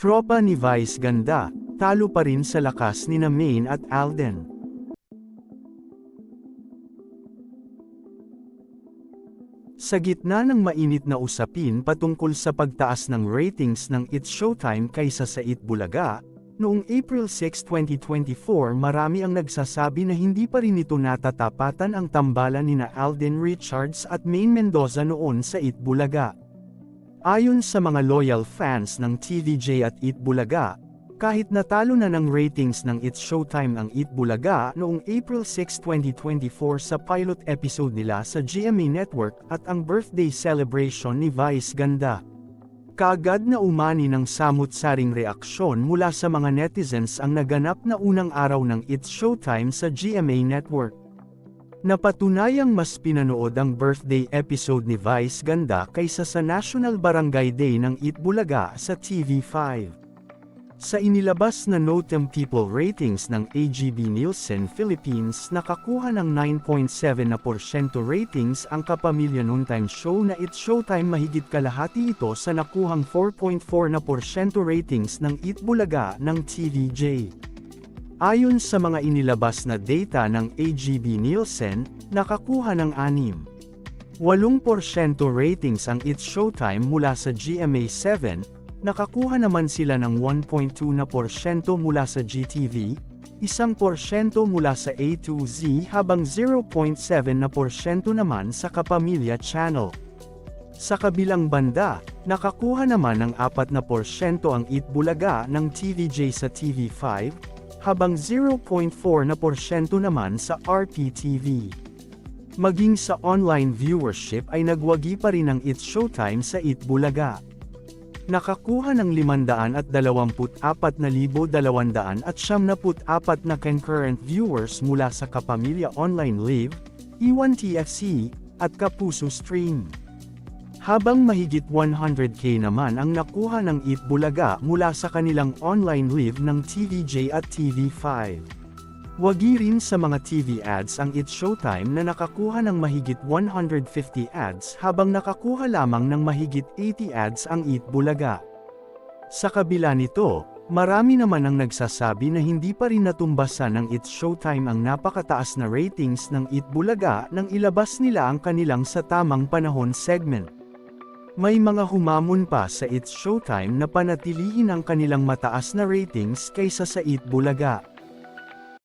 Tropa ni Vice ganda, talo pa rin sa lakas nina Maine at Alden. Sa gitna ng mainit na usapin patungkol sa pagtaas ng ratings ng It's Showtime kaysa sa Eat Bulaga, noong April 6, 2024 marami ang nagsasabi na hindi pa rin ito natatapatan ang tambalan nina Alden Richards at Maine Mendoza noon sa Eat Bulaga. Ayon sa mga loyal fans ng TVJ at Eat Bulaga, kahit natalo na ng ratings ng It's Showtime ang Eat Bulaga noong April 6, 2024 sa pilot episode nila sa GMA Network at ang birthday celebration ni Vice ganda. Kaagad na umani ng samut-saring reaksyon mula sa mga netizens ang naganap na unang araw ng It's Showtime sa GMA Network. Napatunayang mas pinanood ang birthday episode ni Vice ganda kaysa sa National Barangay Day ng Eat Bulaga sa TV5. Sa inilabas na Notem People ratings ng AGB Nielsen Philippines nakakuha ng 9.7% ratings ang kapamilya noontime show na It's Showtime, mahigit kalahati ito sa nakuhang 4.4% ratings ng Eat Bulaga ng TVJ. Ayon sa mga inilabas na data ng AGB Nielsen, nakakuha ng 8% ratings ang It's Showtime mula sa GMA7, nakakuha naman sila ng 1.2% mula sa GTV, 1% mula sa A2Z habang 0.7% naman sa Kapamilya Channel. Sa kabilang banda, nakakuha naman ng 4% ang Eat Bulaga ng TVJ sa TV5, habang 0.4% naman sa RPTV. Maging sa online viewership ay nagwagi pa rin ang It's Showtime sa Eat Bulaga. Nakakuha ng 524,274 na concurrent viewers mula sa Kapamilya Online Live, Iwan TFC, at Kapuso Stream. Habang mahigit 100k naman ang nakuha ng Eat Bulaga mula sa kanilang online live ng TVJ at TV5. Wagi rin sa mga TV ads ang It's Showtime na nakakuha ng mahigit 150 ads habang nakakuha lamang ng mahigit 80 ads ang Eat Bulaga. Sa kabila nito, marami naman ang nagsasabi na hindi pa rin natumbasan ng It's Showtime ang napakataas na ratings ng Eat Bulaga nang ilabas nila ang kanilang Sa Tamang Panahon segment. May mga humamon pa sa It's Showtime na panatilihin ang kanilang mataas na ratings kaysa sa Eat Bulaga.